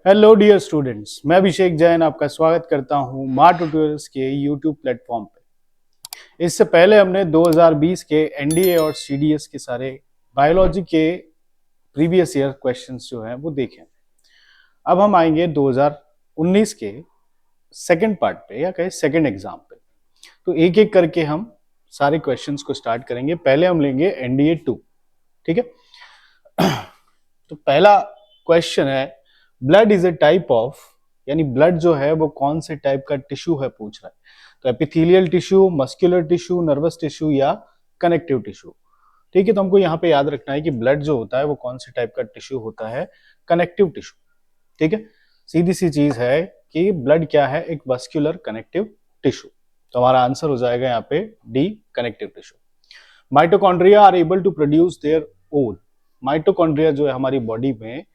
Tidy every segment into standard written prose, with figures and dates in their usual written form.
Hello dear students, मैं अभिषेक जैन आपका स्वागत करता हूं मार्ट ट्यूटोरियल्स के यूट्यूब प्लेटफॉर्म पे। इससे पहले हमने 2020 के एनडीए और सीडीएस के सारे बायोलॉजी के प्रीवियस ईयर क्वेश्चंस जो हैं वो देखे। अब हम आएंगे 2019 के सेकंड पार्ट पे या कहें सेकंड एग्जाम पे। तो एक एक करके हम सारे क्वेश्चंस को स्टार्ट करेंगे। पहले हम लेंगे एनडीए 2। ठीक है, तो पहला क्वेश्चन है, blood is a type of, यानी ब्लड जो है वो कौन से टाइप का टिश्यू है पूछ रहा है। तो epithelial tissue, muscular tissue, nervous tissue या कनेक्टिव टिश्यू। ठीक है, तो हमको यहाँ पे याद रखना है कि ब्लड जो होता है वो कौन से टाइप का टिश्यू होता है, कनेक्टिव टिश्यू। ठीक है, सीधी सी चीज है कि ब्लड क्या है, एक मस्कुलर कनेक्टिव टिश्यू। तो हमारा आंसर हो जाएगा यहाँ पे D, connective tissue. Mitochondria are able to produce their own. Mitochondria जो है हमारी बॉडी में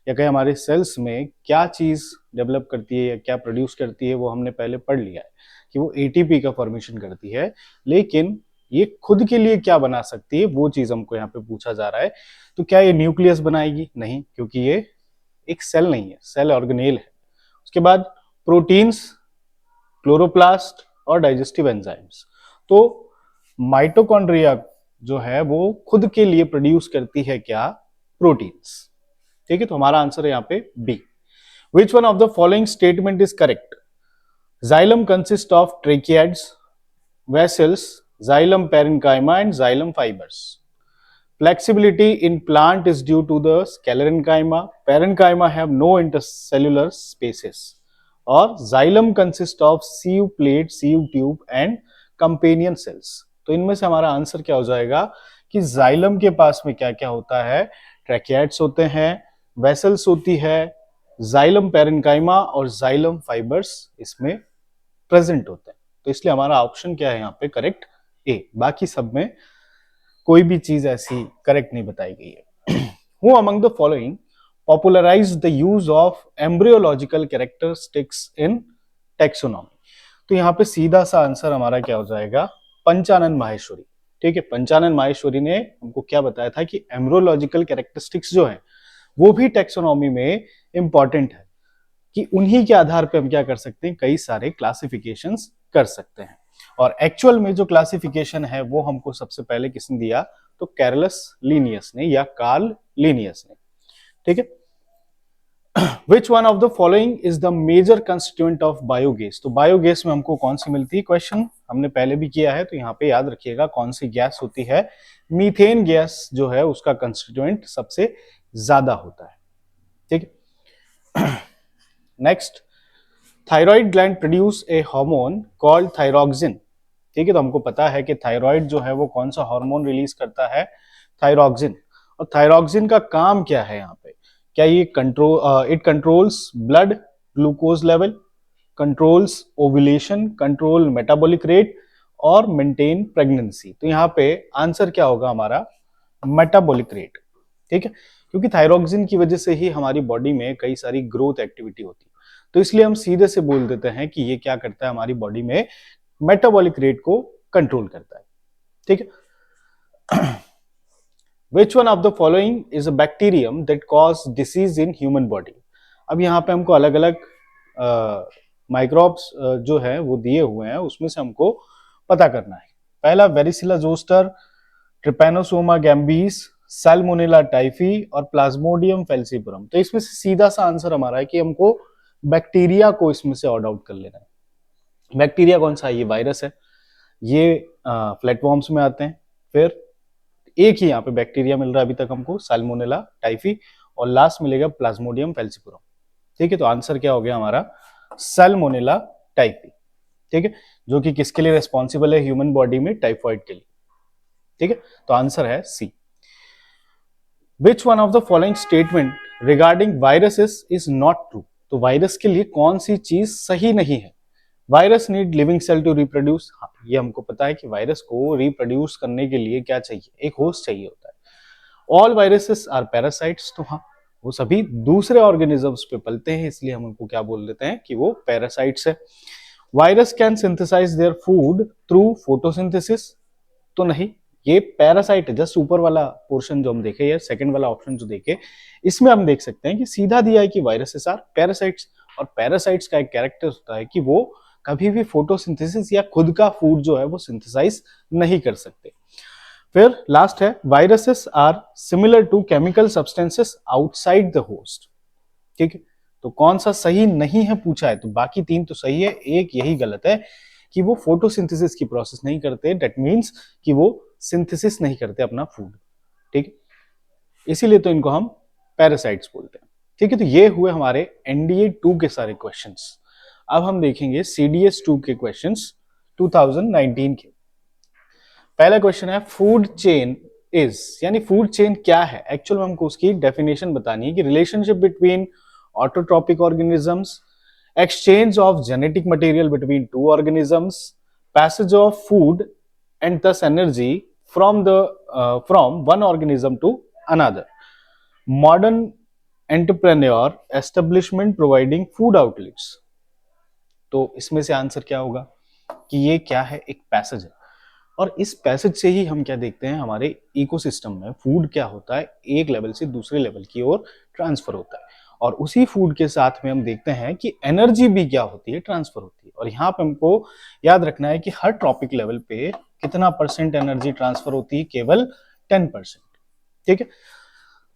या कहीं हमारे सेल्स में क्या चीज डेवलप करती है या क्या प्रोड्यूस करती है, वो हमने पहले पढ़ लिया है कि वो एटीपी का फॉर्मेशन करती है। लेकिन ये खुद के लिए क्या बना सकती है, वो चीज हमको यहाँ पे पूछा जा रहा है। तो क्या ये न्यूक्लियस बनाएगी? नहीं, क्योंकि ये एक सेल नहीं है, सेल ऑर्गेनेल है। उसके बाद प्रोटीन्स, क्लोरोप्लास्ट और डाइजेस्टिव एंजाइम्स। तो माइटोकॉन्ड्रिया जो है वो खुद के लिए प्रोड्यूस करती है क्या? प्रोटीन्स। ठीक है, तो हमारा आंसर है यहाँ पे B. Which one of the following statement is correct? Xylem consist of tracheids, vessels, xylem parenchyma and xylem fibres. Flexibility in plant is due to the sclerenchyma. Parenchyma have no intercellular spaces. और xylem consists of sieve plate, sieve tube and companion cells. तो इनमें से हमारा answer क्या हो जाएगा कि xylem के पास में क्या क्या होता है? ट्रैकियाड्स होते हैं, वेसल्स होती है, जाइलम पेरेन्काइमा और जाइलम फाइबर्स इसमें प्रेजेंट होते हैं। तो इसलिए हमारा ऑप्शन क्या है यहाँ पे? करेक्ट ए। बाकी सब में कोई भी चीज ऐसी करेक्ट नहीं बताई गई है। Who among the following popularised the use of embryological characteristics in taxonomy? तो यहाँ पे सीधा सा आंसर हमारा क्या हो जाएगा? पंचानन माहेश्वरी। ठीक है, पंचानन माहेश्वरी ने हमको क्या बताया था कि एम्ब्रियोलॉजिकल कैरेक्टरिस्टिक्स जो है वो भी टेक्सोनॉमी में इंपॉर्टेंट है, कि उन्हीं के आधार पे हम क्या कर सकते हैं, कई सारे क्लासिफिकेशंस कर सकते हैं। और एक्चुअल में जो क्लासिफिकेशन है वो हमको सबसे पहले किसने दिया? तो कैरलस लीनियस ने या कार्ल लीनियस ने। ठीक है, which one of the following is the major constituent of biogas? तो बायोगैस में हमको कौन सी मिलती है? क्वेश्चन हमने पहले भी किया है, तो यहाँ पे याद रखिएगा कौन सी गैस होती है। मीथेन गैस जो है उसका कंस्टिट्यूएंट सबसे ज्यादा होता है। ठीक है, next, thyroid gland produce a hormone called thyroxine. ठीक है, तो हमको पता है कि थायराइड जो है वो कौन सा हार्मोन रिलीज करता है? थायरॉक्सिन। और थायरॉक्सिन का काम क्या है यहाँ पे? क्या ये it controls blood glucose level, controls ovulation, control metabolic rate और मेंटेन प्रेगनेंसी? तो यहाँ पे आंसर क्या होगा हमारा? Metabolic rate. ठीक है, क्योंकि थायरॉक्सिन की वजह से ही हमारी बॉडी में कई सारी ग्रोथ एक्टिविटी होती है। तो इसलिए हम सीधे से बोल देते हैं कि ये क्या करता है, हमारी बॉडी में मेटाबॉलिक रेट को कंट्रोल करता है। ठीक है, which one of the following is a bacterium that cause disease in human body? अब यहाँ पे हमको अलग अलग माइक्रोब्स जो है वो दिए हुए हैं, उसमें से हमको पता करना है। पहला varicella zoster, trypanosoma gambiense, salmonella typhi और प्लाज्मोडियम फेल्सीपुरम। तो इसमें से सीधा सा आंसर हमारा है कि हमको बैक्टीरिया को इसमें से ऑर्ड आउट कर लेना है। बैक्टीरिया कौन सा है? ये वायरस है, ये फ्लैटवॉर्म्स में आते हैं। फिर एक ही यहाँ पे बैक्टीरिया मिल रहा है अभी तक हमको, सैल्मोनेला टाइफी, और लास्ट मिलेगा प्लाज्मोडियम फेल्सीपुरम। ठीक है, तो आंसर क्या हो गया हमारा? Salmonella typhi. ठीक है, जो कि किसके लिए रेस्पॉन्सिबल है ह्यूमन बॉडी में? टाइफॉइड के लिए। ठीक है, तो आंसर है C. Which one of the following statement regarding viruses is not true? तो वायरस के लिए कौन सी चीज सही नहीं है? Virus need living cell to reproduce. हाँ, ये हमको पता है कि वायरस को रिप्रोड्यूस करने के लिए क्या चाहिए? एक होस्ट चाहिए होता है। All viruses are parasites. तो हाँ, वो सभी दूसरे ऑर्गेनिजम्स पे पलते हैं, इसलिए हम उनको क्या बोल देते हैं कि वो पैरासाइट्स है। Virus can synthesise their food through photosynthesis. तो नहीं, ये पैरासाइट है, जस्ट ऊपर वाला पोर्शन जो हम देखे या सेकंड वाला ऑप्शन जो देखे, इसमें हम देख सकते हैं कि सीधा दिया है कि वायरसेस आर पैरासाइट्स, और पैरासाइट्स का एक कैरेक्टर होता है कि वो कभी भी फोटोसिंथेसिस या खुद का फूड जो है वो सिंथेसाइज नहीं कर सकते। फिर लास्ट है viruses are similar to chemical substances outside the host. ठीक है, तो कौन सा सही नहीं है पूछा है, तो बाकी तीन तो सही है, एक यही गलत है कि वो फोटोसिंथेसिस की प्रोसेस नहीं करते, दैट मींस कि वो सिंथेसिस नहीं करते अपना फूड। ठीक है, इसीलिए तो इनको हम पैरासाइट्स बोलते हैं। ठीक है, तो ये हुए हमारे एनडीए 2 के सारे क्वेश्चंस। अब हम देखेंगे सीडीएस 2 के क्वेश्चंस 2019 के। पहला क्वेश्चन है फूड चेन इज, यानी फूड चेन क्या है, एक्चुअल में हमको उसकी डेफिनेशन बतानी है कि relationship between autotrophic organisms, exchange of genetic material between two organisms, passage of food and thus energy from one organism to another, modern entrepreneur establishment providing food outlets। तो इसमें से आंसर क्या होगा कि ये क्या है, एक पैसेज है, और इस पैसेज से ही हम क्या देखते हैं, हमारे इकोसिस्टम में फूड क्या होता है, एक लेवल से दूसरे लेवल की ओर ट्रांसफर होता है, और उसी फूड के साथ में हम देखते हैं कि एनर्जी भी क्या होती है, ट्रांसफर होती है। और यहाँ पे हमको याद रखना है कि हर ट्रॉपिक लेवल पे कितना परसेंट एनर्जी ट्रांसफर होती है, केवल 10%। ठीक है,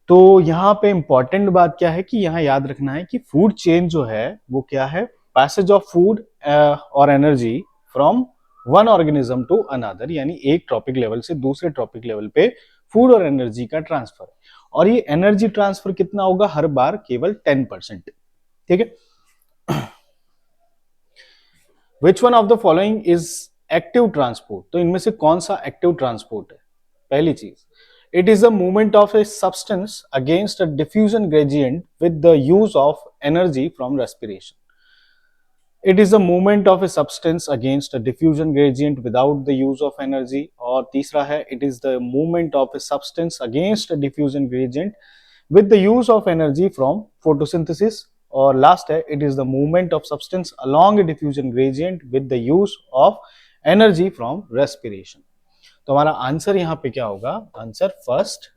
तो यहाँ पे इंपॉर्टेंट बात क्या है कि यहाँ याद रखना है कि फूड चेन जो है वो क्या है, पैसेज ऑफ फूड और energy from one organism to another, यानी एक ट्रॉपिक लेवल से दूसरे ट्रॉपिक लेवल पे फूड और एनर्जी का ट्रांसफर है, और ये एनर्जी ट्रांसफर कितना होगा हर बार, केवल 10%। ठीक है, which one of the following is active transport, तो इनमें से कौन सा एक्टिव ट्रांसपोर्ट है। पहली चीज, it is a movement of a substance against a diffusion gradient with the use of energy from respiration. It is a movement of a substance against a diffusion gradient without the use of energy। और तीसरा है, it is the movement of a substance against a diffusion gradient with the use of energy from photosynthesis। और last है, it is the movement of substance along a diffusion gradient with the use of energy from respiration। तो हमारा answer यहाँ पे क्या होगा, answer first,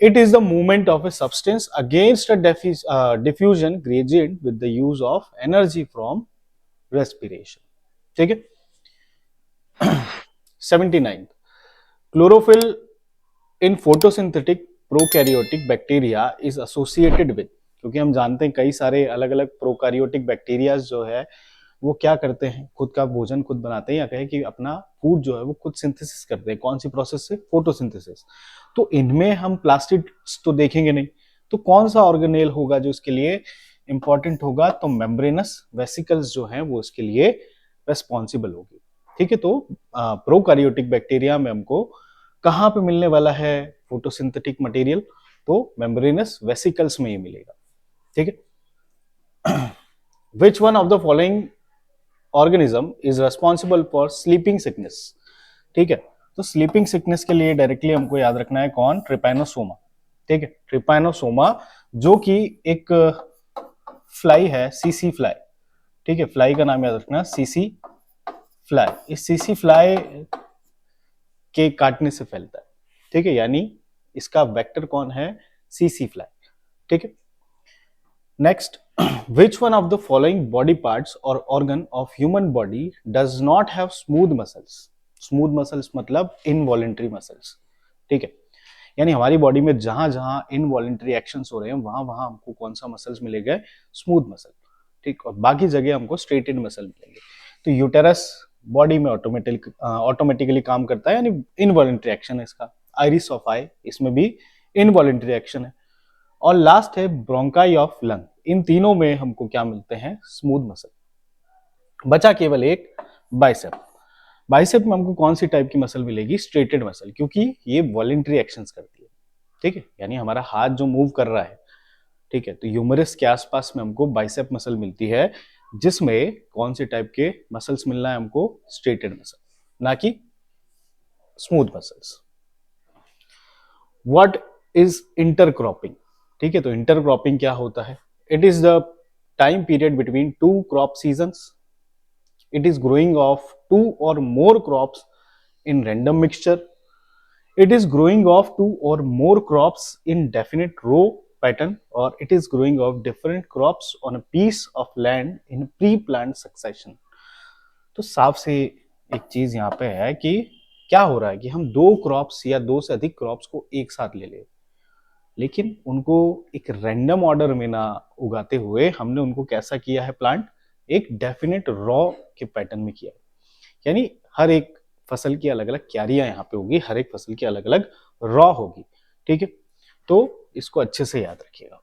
it is the movement of a substance against a diffusion gradient with the use of energy from respiration। ठीक है, 79, chlorophyll in photosynthetic prokaryotic bacteria is associated with, क्योंकि हम जानते हैं कई सारे अलग अलग प्रोकैरियोटिक बैक्टीरिया जो है वो क्या करते हैं, खुद का भोजन खुद बनाते हैं, या कहें कि अपना फूड जो है वो खुद सिंथेसिस करते हैं। कौन सी प्रोसेस से, फोटोसिंथेसिस। तो इनमें हम प्लास्टिड्स तो देखेंगे नहीं, तो कौन सा ऑर्गेनेल होगा जो इसके लिए इंपॉर्टेंट होगा, तो मेम्ब्रेनस वेसिकल्स जो हैं वो इसके लिए रेस्पॉन्सिबल होगी। ठीक है, तो प्रोकैरियोटिक बैक्टीरिया में हमको कहाँ पे मिलने वाला है फोटोसिंथेटिक मटेरियल, तो मेम्ब्रेनस वेसिकल्स में ही मिलेगा। ठीक है, which one of the following organism is responsible for sleeping sickness. ठीक है, तो स्लीपिंग सिकनेस के लिए डायरेक्टली हमको याद रखना है कौन, ट्रिपैनोसोमा। ठीक है, ट्रिपैनोसोमा जो कि एक फ्लाई है, सीसी फ्लाई। ठीक है, फ्लाई का नाम याद रखना, सीसी फ्लाई। इस सीसी फ्लाई के काटने से फैलता है। ठीक है, यानी इसका वेक्टर कौन है, सीसी फ्लाई। ठीक है, next, which one of the following body parts or organ of human body does not have smooth muscles। Smooth muscles मतलब इनवॉलेंट्री मसल्स। ठीक है, यानी हमारी बॉडी में जहां जहां इनवॉलेंट्री एक्शंस हो रहे हैं वहां वहां हमको कौन सा मसल्स मिलेगा, स्मूथ मसल। ठीक, और बाकी जगह हमको स्ट्रेटेड मसल मिलेंगे। तो यूटेरस बॉडी में ऑटोमेटिकली काम करता है, यानी इनवॉलेंट्री एक्शन है इसका। आइरिस ऑफ आई, इसमें भी इनवॉलेंट्री एक्शन है। और लास्ट है ब्रोंकाई ऑफ लंग। इन तीनों में हमको क्या मिलते हैं, स्मूथ मसल। बचा केवल एक बाइसेप। बाइसेप में हमको कौन सी टाइप की मसल मिलेगी, स्ट्रेटेड मसल, क्योंकि ये वॉलेंट्री एक्शंस करती है। ठीक है, यानी हमारा हाथ जो मूव कर रहा है, ठीक है, तो ह्यूमरस के आसपास में हमको बाइसेप मसल मिलती है, जिसमें कौन सी टाइप के मसल्स मिलना है हमको, स्ट्रेटेड मसल, ना कि smooth muscles. What is intercropping. ठीक है, तो इंटरक्रॉपिंग क्या होता है, it is the time period between two crop seasons. It is growing of two और more crops in random mixture It is growing off two or more crops in definite row pattern, or it is growing off different crops on a piece of land in pre-planned succession. तो साफ से एक चीज यहाँ पे है कि क्या हो रहा है कि हम दो क्रॉप्स या दो से अधिक क्रॉप्स को एक साथ ले ले, लेकिन उनको एक रैंडम ऑर्डर में ना उगाते हुए हमने उनको कैसा किया है, प्लांट एक डेफिनेट रॉ के पैटर्न में किया है। यानी हर एक फसल की अलग अलग क्यारियां यहाँ पे होगी, हर एक फसल की अलग अलग रॉ होगी। ठीक है, तो इसको अच्छे से याद रखिएगा।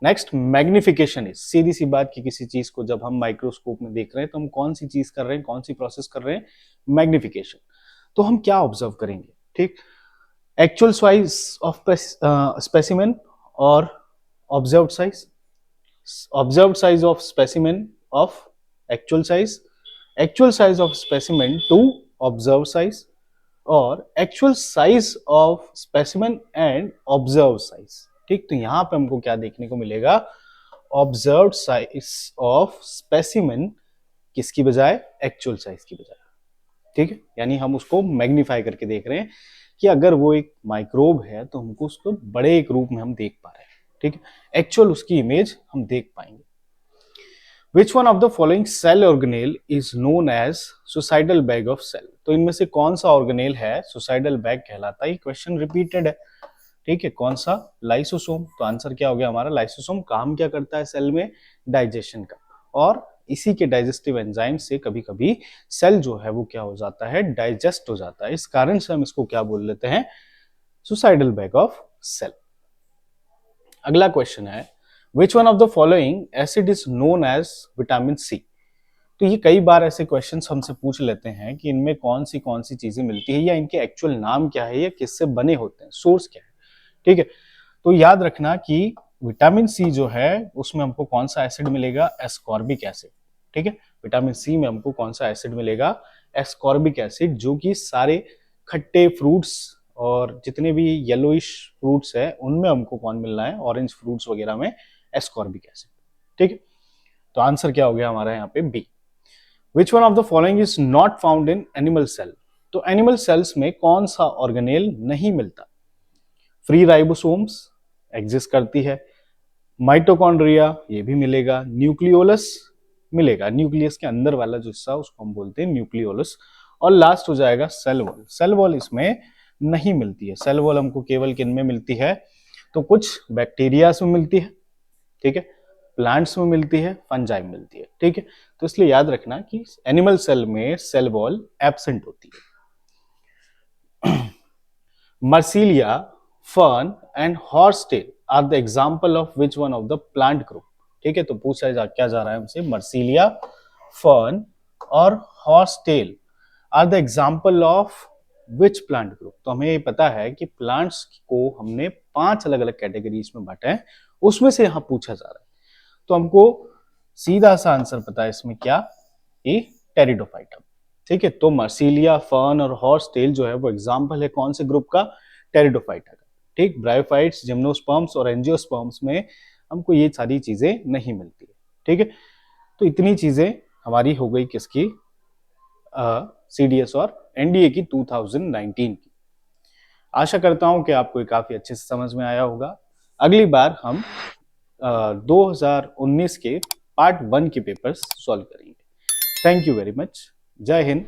नेक्स्ट, मैग्निफिकेशन इज, सीधी सी बात कि किसी चीज को जब हम माइक्रोस्कोप में देख रहे हैं तो हम कौन सी चीज कर रहे हैं, कौन सी प्रोसेस कर रहे हैं, मैग्निफिकेशन। तो हम क्या ऑब्जर्व करेंगे, ठीक, एक्चुअल साइज ऑफ स्पेसिमेन और observed size, observed size of specimen of actual size of specimen to observe size, और actual size of specimen and observe size. ठीक, तो यहां पे हमको क्या देखने को मिलेगा, ऑब्जर्व्ड साइज ऑफ स्पेसिमेन किसकी बजाय, एक्चुअल साइज की बजाय। ठीक है, यानी हम उसको मैग्नीफाई करके देख रहे हैं कि अगर वो एक माइक्रोब है तो हमको उसको बड़े एक रूप में हम देख पा रहे हैं। ठीक है, एक्चुअल उसकी इमेज हम देख पाएंगे। Which one of the following cell organelle is known as suicidal bag of cell? तो इनमें से कौन सा ऑर्गेनेल है सुसाइडल बैग कहलाता है? क्वेश्चन रिपीटेड है। ठीक है, कौन सा, लाइसोसोम। तो आंसर क्या हो गया हमारा, लाइसोसोम काम क्या करता है सेल में, डाइजेशन का, और इसी के डाइजेस्टिव एंजाइम से कभी कभी सेल जो है वो क्या हो जाता है, डाइजेस्ट हो जाता है। इस कारण से हम इसको क्या बोल लेते हैं, सुसाइडल बैग ऑफ सेल। अगला क्वेश्चन है, which one of the following acid is known as vitamin C? तो ये कई बार ऐसे क्वेश्चंस हमसे पूछ लेते हैं कि इनमें कौन सी चीजें मिलती है, या इनके एक्चुअल नाम क्या है, या किससे बने होते हैं, सोर्स क्या है। ठीक है, तो याद रखना कि विटामिन सी जो है उसमें हमको कौन सा एसिड मिलेगा, एस्कॉर्बिक एसिड। ठीक है, विटामिन सी में हमको कौन सा एसिड मिलेगा, एस्कॉर्बिक एसिड, जो कि सारे खट्टे फ्रूट्स और जितने भी येलोइश फ्रूट्स है उनमें हमको कौन मिलना है, ऑरेंज फ्रूट्स वगैरह में एस्कॉर्बिक एसिड। ठीक है, तो आंसर क्या हो गया हमारा यहाँ पे, B. Which one of the following is not found in animal cell? तो एनिमल सेल्स में कौन सा ऑर्गेनेल नहीं मिलता? फ्री राइबोसोम्स एग्जिस्ट करती है, माइटोकॉन्ड्रिया ये भी मिलेगा, न्यूक्लियोलस मिलेगा, न्यूक्लियस के अंदर वाला जो हिस्सा उसको हम बोलते हैं न्यूक्लियोलस, और लास्ट हो जाएगा सेल वॉल। सेल वॉल इसमें नहीं मिलती है। सेल वॉल हमको केवल किन में मिलती है, तो कुछ बैक्टीरिया में मिलती है, ठीक है, प्लांट्स में मिलती है, फंजाई में मिलती है। ठीक है, तो इसलिए याद रखना कि एनिमल सेल में सेल वॉल एब्सेंट होती है। Marsilea, fern and horse tail are the example of which one of the plant group? ठीक है, तो पूछा क्या जा रहा है हमसे, मर्सीलिया, फर्न और horse tail are the example of which plant group? तो हमें ये पता है कि प्लांट्स को हमने 5 अलग अलग कैटेगरीज में बांटा है, उसमें से यहां पूछा जा रहा है। तो हमको सीधा सा आंसर पता है इसमें क्या, ये टेरिडोफाइटा। ठीक है, तो मर्सीलिया, फर्न और हॉर्स टेल जो है वो एग्जाम्पल है कौन से ग्रुप का, टेरिडोफाइटा का। ठीक, ब्रायोफाइट्स, जिम्नोस्पर्म्स और एंजियोस्पर्म्स में हमको ये सारी चीजें नहीं मिलती है। ठीक है, तो इतनी चीजें हमारी हो गई किसकी, सीडीएस और एनडीए की 2019 की। आशा करता हूं कि आपको काफी अच्छे से समझ में आया होगा। अगली बार हम 2019 के पार्ट 1 के पेपर्स सॉल्व करेंगे। Thank you very much. जय हिंद।